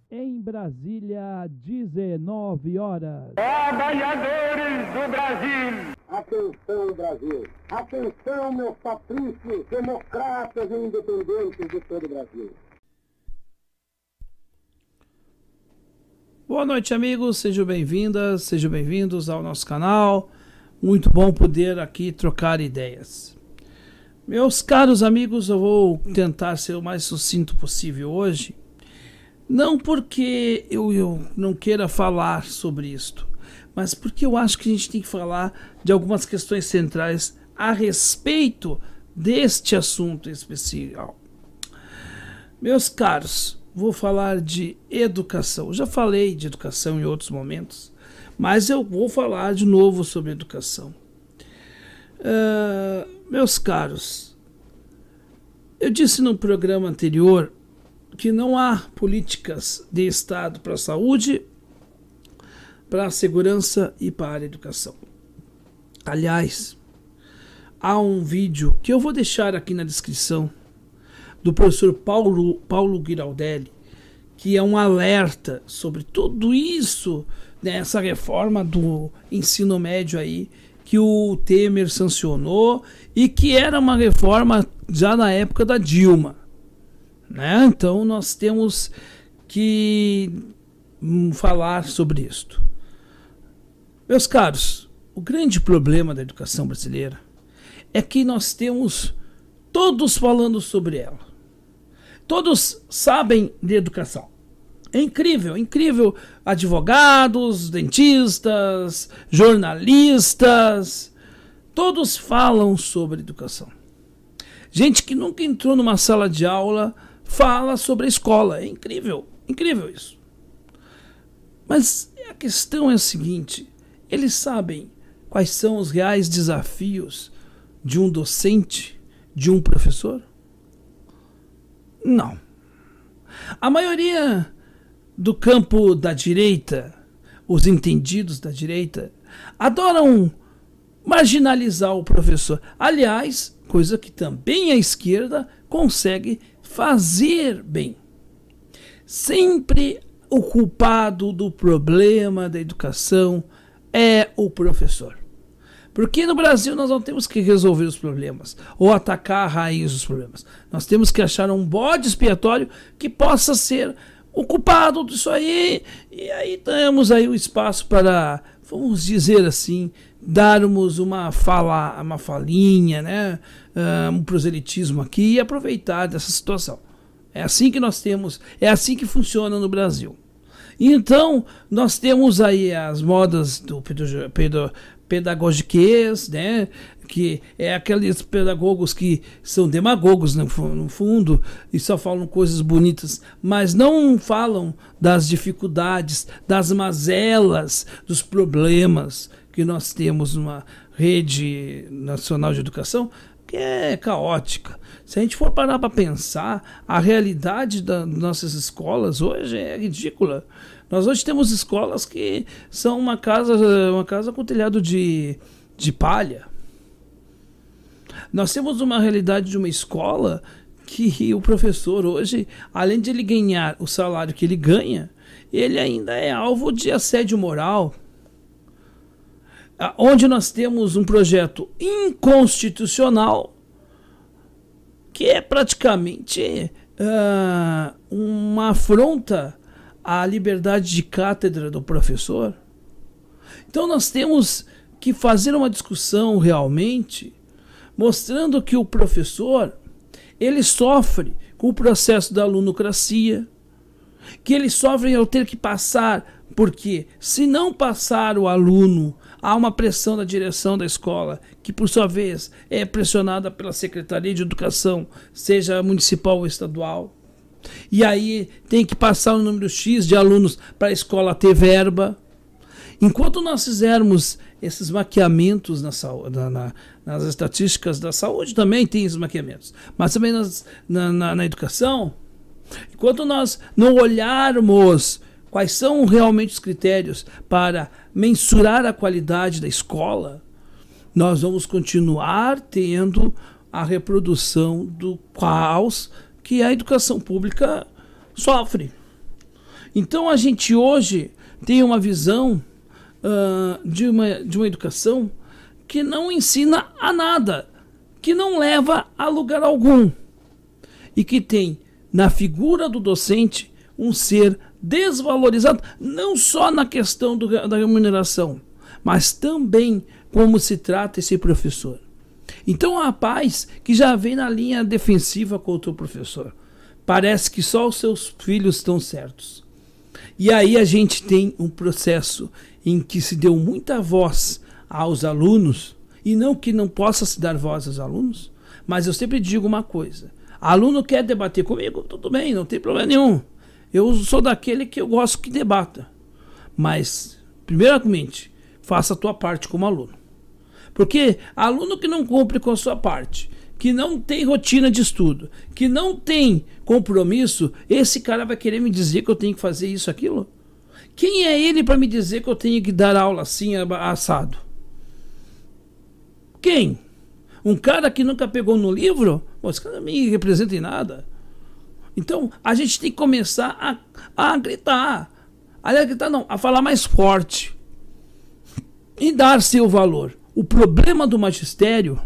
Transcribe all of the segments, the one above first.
Em Brasília, 19 horas. Trabalhadores do Brasil! Atenção, Brasil! Atenção, meus patrícios, democratas e independentes de todo o Brasil! Boa noite, amigos. Sejam bem-vindas, sejam bem-vindos ao nosso canal. Muito bom poder aqui trocar ideias. Meus caros amigos, eu vou tentar ser o mais sucinto possível hoje. Não porque eu não queira falar sobre isto, mas porque eu acho que a gente tem que falar de algumas questões centrais a respeito deste assunto especial. Meus caros, vou falar de educação. Eu já falei de educação em outros momentos, mas eu vou falar de novo sobre educação. Meus caros, eu disse no programa anterior que não há políticas de Estado para a saúde, para a segurança e para a educação. Aliás, há um vídeo que eu vou deixar aqui na descrição do professor Paulo Giraldelli, que é um alerta sobre tudo isso, né, essa reforma do ensino médio aí, que o Temer sancionou e que era uma reforma já na época da Dilma. Né? Então nós temos que falar sobre isto. Meus caros, o grande problema da educação brasileira é que nós temos todos falando sobre ela. Todos sabem de educação. É incrível, incrível. Advogados, dentistas, jornalistas, todos falam sobre educação. Gente que nunca entrou numa sala de aula fala sobre a escola. É incrível, incrível isso. Mas a questão é a seguinte: eles sabem quais são os reais desafios de um docente, de um professor? Não. A maioria do campo da direita, os entendidos da direita, adoram marginalizar o professor. Aliás, coisa que também a esquerda consegue fazer bem. Sempre o culpado do problema da educação é o professor. Porque no Brasil nós não temos que resolver os problemas ou atacar a raiz dos problemas. Nós temos que achar um bode expiatório que possa ser o culpado disso aí. E aí temos aí o espaço para, vamos dizer assim, darmos uma falinha, né? Um proselitismo aqui e aproveitar dessa situação. É assim que nós temos, é assim que funciona no Brasil. Então, nós temos aí as modas do pedagogiquez, né? Que é aqueles pedagogos que são demagogos no fundo e só falam coisas bonitas, mas não falam das dificuldades, das mazelas, dos problemas que nós temos numa rede nacional de educação que é caótica. Se a gente for parar para pensar, a realidade das nossas escolas hoje é ridícula. Nós hoje temos escolas que são uma casa com telhado de palha. Nós temos uma realidade de uma escola que o professor hoje, além de ele ganhar o salário que ele ganha, ele ainda é alvo de assédio moral. Onde nós temos um projeto inconstitucional que é praticamente uma afronta à liberdade de cátedra do professor. Então nós temos que fazer uma discussão realmente mostrando que o professor ele sofre com o processo da alunocracia, que ele sofre ao ter que passar, porque se não passar o aluno, há uma pressão da direção da escola, que por sua vez é pressionada pela Secretaria de Educação, seja municipal ou estadual. E aí tem que passar o número X de alunos para a escola ter verba. Enquanto nós fizermos esses maquiamentos nas estatísticas da saúde, também tem esses maquiamentos, mas também na educação, enquanto nós não olharmos quais são realmente os critérios para mensurar a qualidade da escola, nós vamos continuar tendo a reprodução do caos que a educação pública sofre. Então a gente hoje tem uma visão de uma educação que não ensina a nada, que não leva a lugar algum e que tem na figura do docente um ser desvalorizado, não só na questão da remuneração, mas também como se trata esse professor. Então há pais que já vem na linha defensiva contra o professor. Parece que só os seus filhos estão certos. E aí a gente tem um processo em que se deu muita voz aos alunos, e não que não possa se dar voz aos alunos, mas eu sempre digo uma coisa: aluno quer debater comigo, tudo bem, não tem problema nenhum. Eu sou daquele que eu gosto que debata. Mas, primeiramente, faça a tua parte como aluno. Porque aluno que não cumpre com a sua parte, que não tem rotina de estudo, que não tem compromisso, esse cara vai querer me dizer que eu tenho que fazer isso, aquilo? Quem é ele para me dizer que eu tenho que dar aula assim, assado? Quem? Um cara que nunca pegou no livro? Pô, esse cara não me representa em nada. Então, a gente tem que começar a gritar. Aliás, gritar não, a falar mais forte. E dar seu valor. O problema do magistério,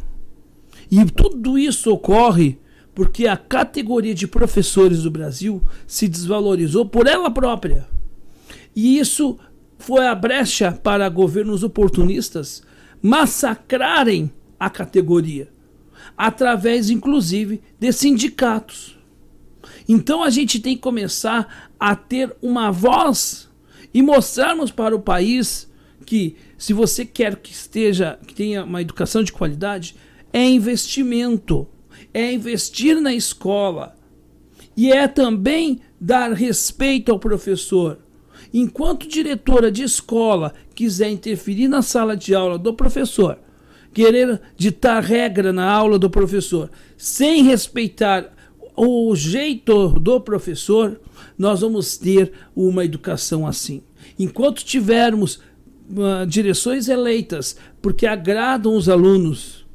e tudo isso ocorre porque a categoria de professores do Brasil se desvalorizou por ela própria. E isso foi a brecha para governos oportunistas massacrarem a categoria, através inclusive de sindicatos. Então a gente tem que começar a ter uma voz e mostrarmos para o país que, se você quer que tenha uma educação de qualidade, é investimento, é investir na escola e é também dar respeito ao professor. Enquanto diretora de escola quiser interferir na sala de aula do professor, querer ditar regra na aula do professor, sem respeitar o jeito do professor, nós vamos ter uma educação assim. Enquanto tivermos direções eleitas porque agradam os alunos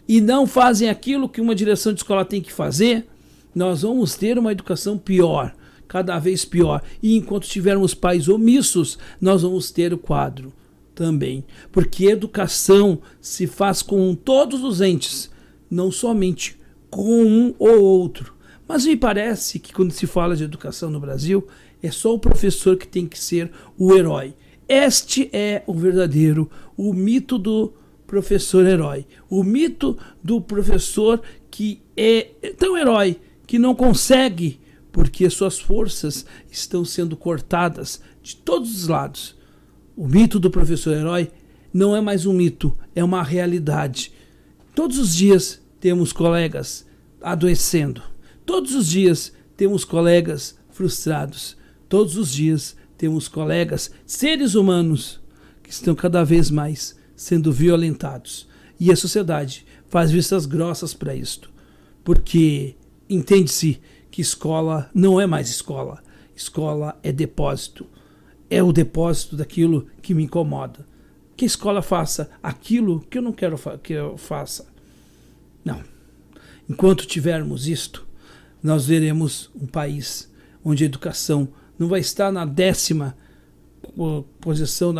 e não fazem aquilo que uma direção de escola tem que fazer, nós vamos ter uma educação pior, cada vez pior. E enquanto tivermos pais omissos, nós vamos ter o quadro também. Porque educação se faz com todos os entes, não somente com um ou outro. Mas me parece que quando se fala de educação no Brasil, é só o professor que tem que ser o herói. Este é o mito do professor herói. O mito do professor que é tão herói que não consegue, porque suas forças estão sendo cortadas de todos os lados. O mito do professor herói não é mais um mito, é uma realidade. Todos os dias temos colegas adoecendo. Todos os dias temos colegas frustrados. Todos os dias temos colegas, seres humanos, que estão cada vez mais sendo violentados. E a sociedade faz vistas grossas para isto. Porque entende-se que escola não é mais escola. Escola é depósito. É o depósito daquilo que me incomoda. Que a escola faça aquilo que eu não quero que eu faça. Não. Enquanto tivermos isto, nós veremos um país onde a educação não vai estar na 10ª posição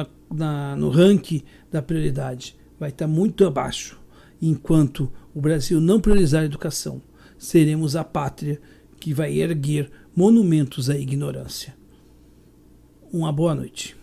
no ranking da prioridade. Vai estar muito abaixo. Enquanto o Brasil não priorizar a educação, seremos a pátria que vai erguer monumentos à ignorância. Uma boa noite.